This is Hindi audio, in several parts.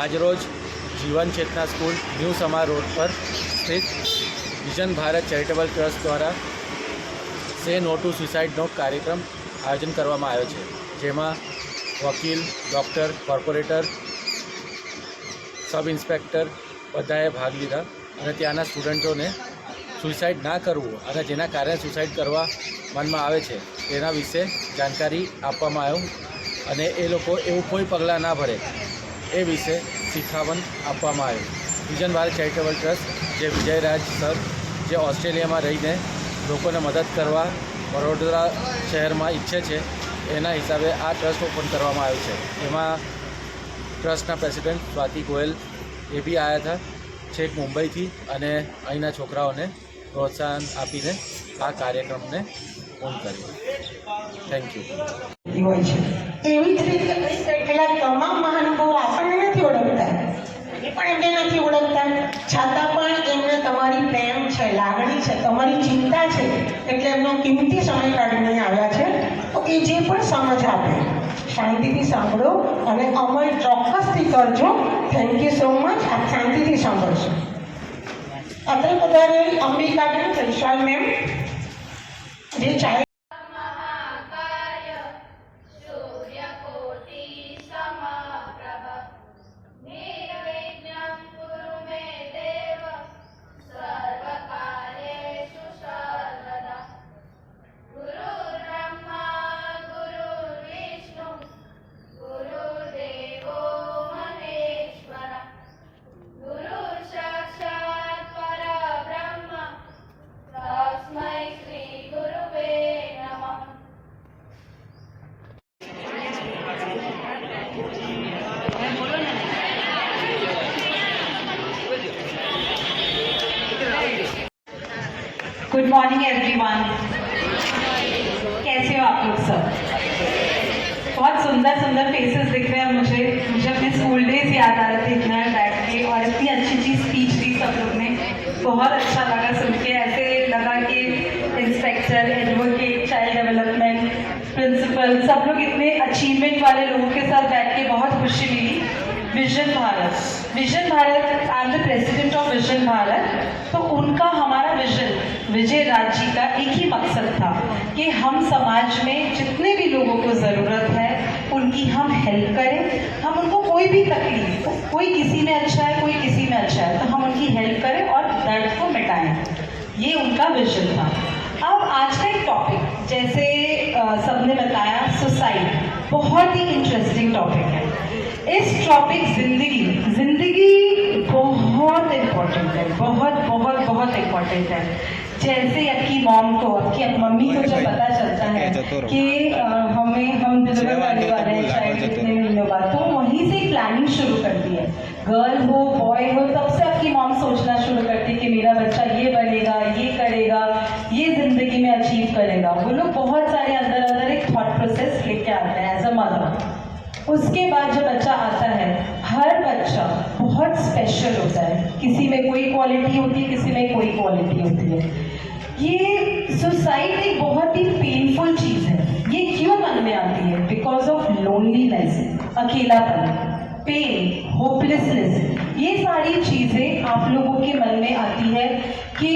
આજરોજ જીવન ચેતના સ્કૂલ ન્યૂ સમા રોડ પર સ્થિત વિઝન ભારત ચેરિટેબલ ટ્રસ્ટ દ્વારા સે નો ટુ સુસાઇડનો કાર્યક્રમ આયોજન કરવામાં આવ્યો છે, જેમાં વકીલ, ડૉક્ટર, કોર્પોરેટર, સબ ઇન્સ્પેક્ટર બધાએ ભાગ લીધા અને ત્યાંના સ્ટુડન્ટોને સુસાઇડ ના કરવું અને જેના કારણે સુસાઇડ કરવા મનમાં આવે છે તેના વિશે જાણકારી આપવામાં આવ્યું અને એ લોકો એવું કોઈ પગલાં ના ભરે એ વિશે શિખામણ આપવામાં આવ્યું. વિઝન ભારત ચેરિટેબલ ટ્રસ્ટ જે વિજયરાજ સર જે ઓસ્ટ્રેલિયામાં રહીને લોકોને મદદ કરવા વડોદરા શહેરમાં ઈચ્છે છે, એના હિસાબે આ ટ્રસ્ટ ઓપન કરવામાં આવ્યું છે. એમાં ટ્રસ્ટના પ્રેસિડેન્ટ સ્વાતિ ગોયલ એ બી આવ્યા હતા છેક મુંબઈથી અને અહીંના છોકરાઓને પ્રોત્સાહન આપીને આ કાર્યક્રમને પૂર્ણ કર્યો. Thank you. એવી જ રીતે પેલા તમામ મહાનુભાવો આપણને નથી ઓળખતા, એ પણ એમને નથી ઓળખતા, છતાં પણ એમને તમારી પ્રેમ છે, લાગણી છે, તમારી ચિંતા છે, એટલે એમનો કિંમતી સમય કાઢીને આવ્યા છે. તો એ જે પણ સમજ આપે શાંતિથી સાંભળો અને અમલ ચોક્કસથી કરજો. Thank you so much. આપ શાંતિથી સાંભળશો. અત્રે બધાને અંબિકાબેન વિશાલ મેમ જે ચાહે गुड मॉर्निंग एवरीवन. कैसे हो आप लोग सब? बहुत सुंदर सुंदर फेसेस दिख रहे हैं मुझे अपने स्कूल डेज याद आ रहे थे इतना बैठ के, और इतनी अच्छी अच्छी स्पीच दी सब लोग ने. बहुत अच्छा लगा सुन के. ऐसे लगा कि inspector, advocate, child development, principal, सब लोग इतने अचीवमेंट वाले लोगों के साथ बैठ के बहुत खुशी मिली. Vision Bharat, I am the president of vision Bharat. तो उनका हमारा विजन, विजय राज जी का एक ही मकसद था कि हम समाज में जितने भी लोगों को ज़रूरत है उनकी हम हेल्प करें. हम उनको कोई भी तकलीफ, कोई किसी में अच्छा है, कोई किसी में अच्छा है, तो हम उनकी हेल्प करें और दर्द को मिटाएं. ये उनका विजन था. अब आज का एक टॉपिक, जैसे सबने बताया, सुसाइड बहुत ही इंटरेस्टिंग टॉपिक है. इस टॉपिक जिंदगी बहुत इम्पोर्टेंट है, बहुत बहुत बहुत इम्पोर्टेंट है. जैसे आपकी मॉम को, आपकी मम्मी को जब पता चलता है कि हम डिलीवर करने वाले हैं चाइल्ड कितने महीनों बाद, तो वहीं से प्लानिंग शुरू करती है. गर्ल हो, बॉय हो, तब से आपकी मॉम सोचना शुरू करती है कि मेरा बच्चा ये बनेगा, ये करेगा, ये जिंदगी में अचीव करेगा. वो लोग बहुत सारे अंदर एक थॉट प्रोसेस लेके आते हैं एज अ मदर. उसके बाद जब बच्चा आता है, हर बच्चा बहुत स्पेशल होता है. किसी में कोई क्वालिटी होती है, किसी में कोई क्वालिटी होती है. ये सुसाइड एक बहुत ही पेनफुल चीज़ है. ये क्यों मन में आती है? बिकॉज ऑफ लोनलीनेस, अकेलापन, पेन, होपलेसनेस. ये सारी चीज़ें आप लोगों के मन में आती है कि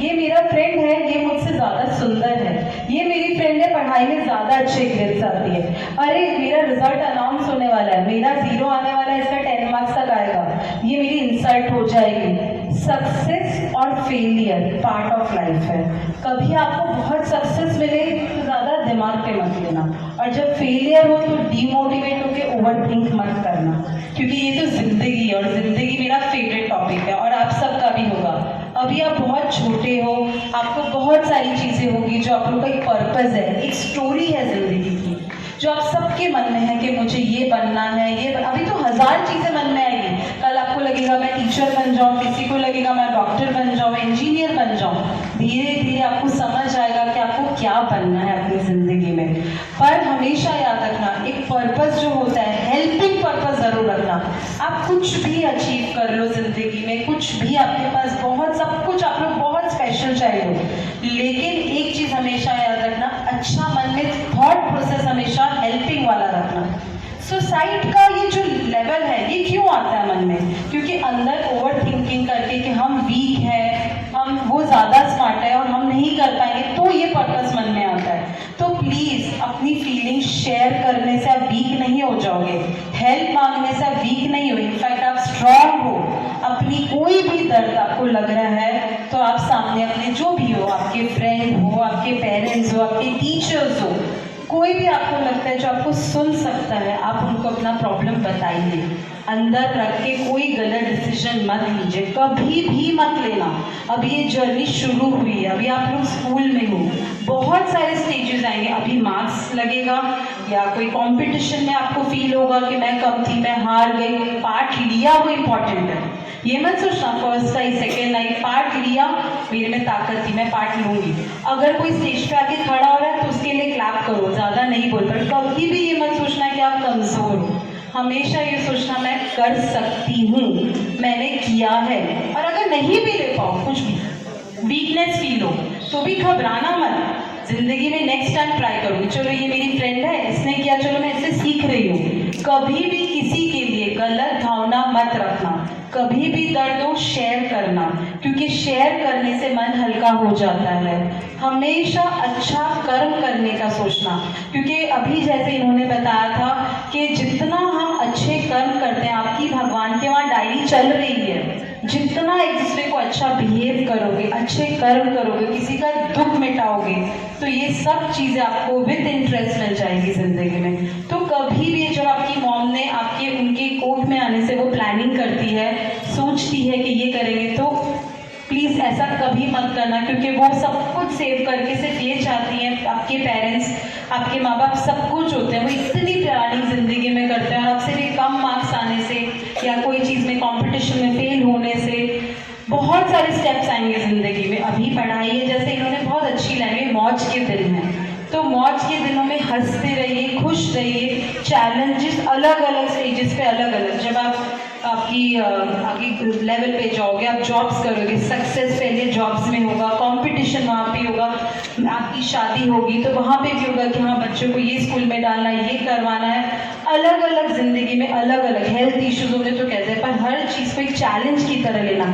ये मेरा फ्रेंड है, ये मुझसे ज़्यादा सुंदर है, ये मेरी फ्रेंड है, पढ़ाई में ज़्यादा अच्छे ग्रेड्स आती है, अरे मेरा रिजल्ट अनाउंस होने वाला है, मेरा 0 आने वाला है, इसका 10 मार्क्स तक आएगा, ये मेरी इंसल्ट हो जाएगी. सक्सेस और फेलियर पार्ट ऑफ लाइफ है. कभी आपको बहुत सक्सेस मिले तो ज़्यादा दिमाग पे मत लेना, और जब फेलियर हो तो डीमोटिवेट होकर ओवर थिंक मत करना, क्योंकि ये तो जिंदगी है, और जिंदगी मेरा फेवरेट टॉपिक है और आप सबका भी होगा. अभी आप बहुत छोटे हो, आपको बहुत सारी चीज़ें होगी जो आप लोग का एक पर्पज़ है, एक स्टोरी है जिंदगी की, जो आप सबके मन में है कि मुझे ये बनना है, अभी तो 1000 चीज़ें मन में आएगी. कल आपको लगेगा मैं टीचर बन जाऊँ, किसी को लगेगा मैं डॉक्टर बन जाऊँ, इंजीनियर बन जाऊँ. धीरे धीरे आपको समझ आएगा कि आपको क्या बनना है अपनी ज़िंदगी में. पर हमेशा याद रखना, एक पर्पज़ जो होता है, हेल्पिंग पर्पज़ ज़रूर रखना. आप कुछ भी अचीव कर लो ज़िंदगी में, कुछ भी आपके पास बहुत सब कुछ, आप लोग बहुत स्पेशल चाहिए हो, लेकिन एक चीज़ हमेशा याद रखना, अच्छा मन में थॉट प्रोसेस हमेशा हेल्पिंग वाला रखना. सुसाइड का ये जो लेवल है, ये क्यों आता मन में, क्योंकि अंदर ओवर थिंकिंग करके कि हम वीक है, हम वो ज़्यादा स्मार्ट है और हम नहीं कर पाएंगे, तो ये पर्पस मन में आता है। तो प्लीज़ अपनी फीलिंग्स शेयर करने से आप वीक नहीं हो जाओगे, हेल्प मांगने से आप वीक नहीं हो, इनफैक्ट आप स्ट्रांग हो। अपनी कोई भी दर्द आपको लग रहा है तो आप सामने अपने जो भी हो, आपके फ्रेंड हो, आपके पेरेंट्स हो, आपके टीचर्स हो, कोई भी आपको लगता है जो आपको सुन सकता है, आप उनको अपना प्रॉब्लम बताइए। अंदर रख के कोई गलत डिसीजन मत लीजिए, कभी भी मत लेना। अभी ये जर्नी शुरू हुई है, अभी आप लोग स्कूल में हो, बहुत सारे स्टेजेस आएंगे। अभी मार्क्स लगेगा या कोई कंपटीशन में आपको फील होगा कि मैं कम थी, मैं हार गई, पार्ट लिया वो इम्पॉर्टेंट है। ये मत सोचना first I second I, part लिया, मेरे में ताकत थी, मैं पार्ट लूंगी। अगर कोई स्टेज पे आके खड़ा हो रहा है तो उसके लिए क्लैप करो, ज़्यादा नहीं बोल पर कभी भी ये मत सोचना कि आप कमज़ोर हो। हमेशा ये सोचना मैं कर सकती हूँ, मैंने किया है। और अगर नहीं भी ले पाओ, कुछ भी वीकनेस फील हो तो भी घबराना मत। जिंदगी में नेक्स्ट टाइम ट्राई करूँगी, चलो ये मेरी फ्रेंड है, इसने किया, चलो मैं इससे सीख रही हूँ। कभी भी किसी के लिए गलत भावना मत रखना, कभी भी दर्द हो शेयर करना, क्योंकि शेयर करने से मन हल्का हो जाता है। हमेशा अच्छा कर्म करने का सोचना, क्योंकि अभी जैसे इन्होंने बताया था कि जितना हम अच्छे कर्म करते हैं, आपकी भगवान के वहाँ डायरी चल रही है, जितना एक दूसरे को अच्छा बिहेव करोगे, अच्छे कर्म करोगे, किसी का दुख मिटाओगे, तो ये सब चीज़ें आपको विद इंटरेस्ट मिल जाएगी ज़िंदगी में। तो कभी भी जब आपकी मॉम ने आपके उनके कोर्ट में आने से वो प्लानिंग करती है, सोचती है कि ये करेंगे, तो प्लीज़ ऐसा कभी मत करना, क्योंकि वो सब कुछ सेव करके सिर्फ ये चाहती हैं, आपके पेरेंट्स, आपके माँ बाप सब कुछ होते हैं, वो इतनी प्लानिंग ज़िंदगी में करते हैं, और आपसे भी कम मार्क्स आने से या कोई चीज़ में कंपटीशन में फेल होने से बहुत सारे स्टेप्स आएंगे ज़िंदगी में। अभी पढ़ाई है, जैसे इन्होंने बहुत अच्छी लैंग्वेज, मौज के दिन हैं, तो मौज के दिनों में हंसते रहिए, खुश रहिए। चैलेंजेस अलग अलग स्टेजेस पे अलग अलग, जब आप आपकी आगे लेवल पे जाओगे, आप जॉब्स करोगे, सक्सेस पहले जॉब्स में होगा, कंपटीशन वहाँ पे होगा, आपकी शादी होगी तो वहाँ पे भी होगा कि हाँ बच्चों को ये स्कूल में डालना है, ये करवाना है। अलग अलग ज़िंदगी में अलग अलग हेल्थ इश्यूज होंगे तो कहते हैं, पर हर चीज़ को एक चैलेंज की तरह लेना,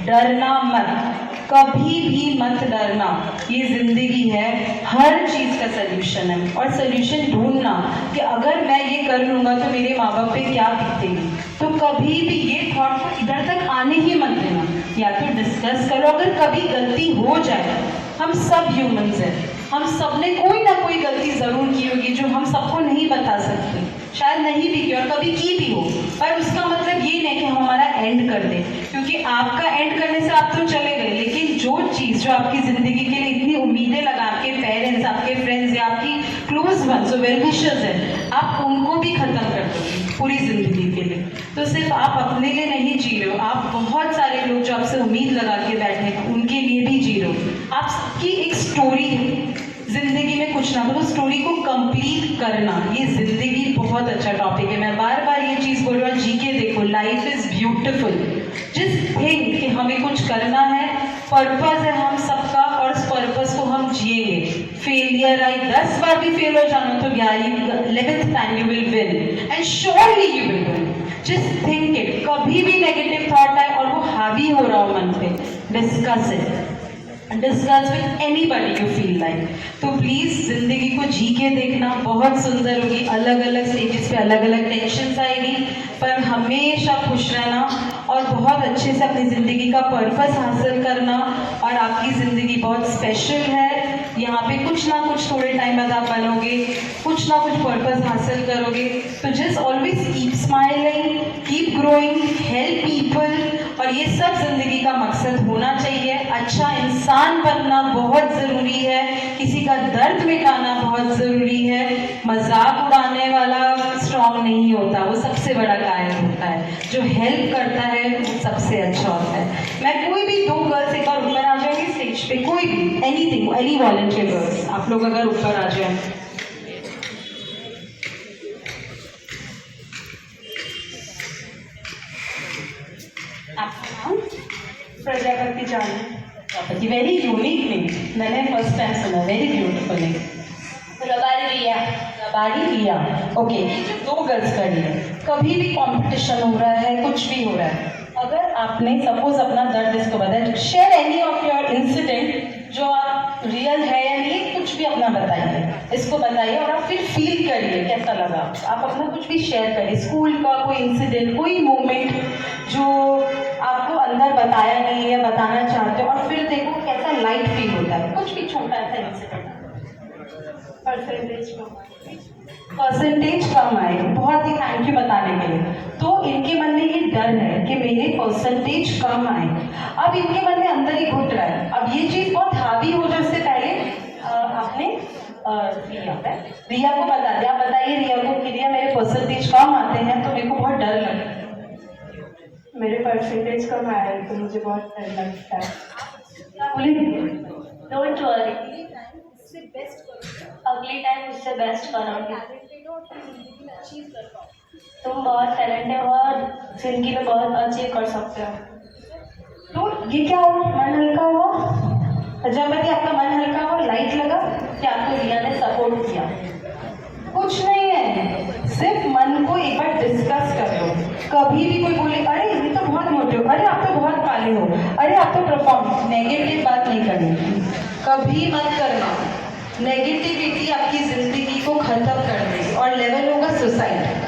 डरना मत, कभी भी मत डरना। ये ज़िंदगी है, हर चीज़ का सल्यूशन है, और सल्यूशन ढूंढना कि अगर मैं ये कर लूँगा तो मेरे माँ बाप पे क्या बीतेगी। तो कभी भी ये थॉट को इधर तक आने ही मत देना, या तो डिस्कस करो। अगर कभी गलती हो जाए, हम सब ह्यूमंस हैं, हम सब ने कोई ना कोई गलती ज़रूर की होगी जो हम सबको नहीं बता सकते, शायद नहीं भी की और कभी की भी हो, पर उसका मतलब ये नहीं कि हम हमारा एंड कर दें, क्योंकि आपका एंड करने से आप तो चले गए, लेकिन जो चीज़ जो आपकी ज़िंदगी के लिए इतनी उम्मीदें लगा, आपके पेरेंट्स, आपके फ्रेंड्स या आपकी क्लोज वंस जो वेल विशर्स हैं, आप उनको भी ख़त्म कर दोगे पूरी ज़िंदगी के लिए। तो सिर्फ आप अपने लिए नहीं जी रहे हो, आप बहुत सारे लोग जो आपसे उम्मीद लगा के बैठे हैं उनके लिए भी जी रहे हो। आप सबकी एक स्टोरी है जिंदगी में, कुछ ना कुछ स्टोरी को कंप्लीट करना, ये जिंदगी बहुत अच्छा टॉपिक है। मैं बार बार ये चीज़ बोल रहा हूँ, जी के देखो, life is beautiful, just think कि हमें कुछ करना है, पर्पस है हम सबका, और उस पर्पस को हम जिएंगे। फेलियर आई 10 बार भी फेल हो जाना तो 11th time you will win, and surely you will win. Just think it, कभी भी नेगेटिव थॉट आए और वो हावी हो रहा हो मन पे, discuss it, discuss with anybody you feel like. तो प्लीज़ ज़िंदगी को जी के देखना, बहुत सुंदर होगी। अलग अलग स्टेजेस पे अलग अलग टेंशन्स आएगी, पर हमेशा खुश रहना और बहुत अच्छे से अपनी ज़िंदगी का पर्पस हासिल करना। और आपकी ज़िंदगी बहुत स्पेशल है, यहाँ पे कुछ ना कुछ थोड़े टाइम बाद आप बनोगे, कुछ ना कुछ पर्पस हासिल करोगे। तो just always keep smiling, keep growing, help people, और ये सब ज़िंदगी का मकसद होना चाहिए। अच्छा इंसान बनना बहुत ज़रूरी है, किसी का दर्द मिटाना बहुत ज़रूरी है। मजाक उड़ाने वाला स्ट्रॉन्ग नहीं होता, वो सबसे बड़ा कायर होता है। जो हेल्प करता है वो सबसे अच्छा होता है। मैं कोई भी 2 गर्ल्स एक बार ऊपर आ जाएंगे स्टेज पे, कोई भी एनीथिंग, एनी वॉलंटियर गर्ल्स, आप लोग अगर ऊपर आ जाए। आपका नाम? प्रजापति जान। प्रजापति, वेरी यूनिक नेम, मैंने फर्स्ट टाइम सुना, वेरी ब्यूटीफुल नेम। रबारी भैया, गाड़ी लिया। ओके, ये जो 2 गर्ल्स खड़ी है, कभी भी कंपटीशन हो रहा है, कुछ भी हो रहा है, अगर आपने सपोज अपना दर्द इसको बताया, share any of your incident जो आप रियल है या नहीं, कुछ भी अपना बताइए, इसको बताइए और आप फिर फील करिए कैसा लगा। आप अपना कुछ भी शेयर करिए, स्कूल का कोई इंसिडेंट, कोई मोमेंट जो आपको अंदर बताया नहीं है या बताना चाहते हो, और फिर देखो कैसा लाइट फील होता है। कुछ भी छोटा सा इंसिडेंट। परसेंटेज कम आए, बहुत ही थैंक यू बताने के लिए। तो इनके मन में ये डर है कि मेरे परसेंटेज कम आए, अब इनके मन में अंदर ही घुट रहा है। अब ये चीज़ बहुत हावी हो जाए, उससे पहले आपने रिया को बता दिया। आप बताइए रिया को कि रिया मेरे परसेंटेज कम आते हैं तो मेरे को बहुत डर लगता है। मेरे परसेंटेज कम आया है तो मुझे बहुत डर लगता है। क्या बोलेंगे? डोंट वरी, अगली टाइम उससे बेस्ट करोगे। तुम बहुत टैलेंटेड हो और जिंदगी में बहुत अचीव कर सकते हो। तो ये क्या हुआ? मन हल्का हुआ? जब मैंने आपका मन हल्का हुआ, लाइट लगा कि आपको रिया ने सपोर्ट किया। कुछ नहीं है, सिर्फ मन को एक बार डिस्कस कर लो। कभी भी कोई बोले अरे ये तो बहुत मोटे हो, अरे आप तो बहुत काले हो, अरे आप तो परफॉर्म, नेगेटिव बात नहीं करनी, कभी मत करना। नेगेटिविटी आपकी जिंदगी को खत्म कर देगी और लेवल होगा सुसाइड।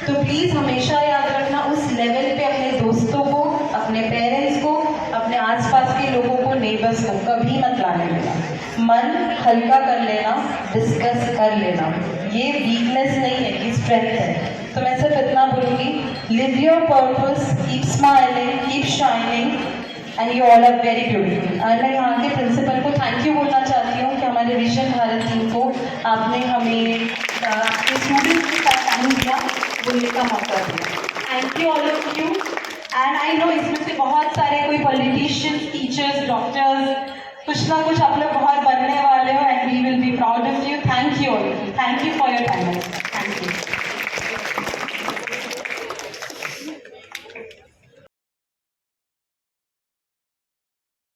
तो प्लीज़ हमेशा याद रखना, उस लेवल पे अपने दोस्तों को, अपने पेरेंट्स को, अपने आसपास के लोगों को, नेबर्स को कभी मत लाने देना। मन हल्का कर लेना, डिस्कस कर लेना। ये वीकनेस नहीं है, ये स्ट्रेंथ है। तो मैं सिर्फ इतना बोलूँगी, live your purpose, keep smiling, keep shining and you all are very beautiful. और मैं यहाँ के प्रिंसिपल को थैंक यू बोलना चाहती हूँ कि हमारे विजन भारत टीम को आपने हमें आपके स्टूडेंट्स के साथ टाइम दिया, बोलने का मौका दिया। Thank you all of you. And I know इसमें से बहुत सारे कोई पॉलिटिशियंस, टीचर्स, डॉक्टर्स, कुछ ना कुछ आप लोग बहुत बनने वाले हो and we will be proud of you. Thank you all, thank you for your time. Thank you.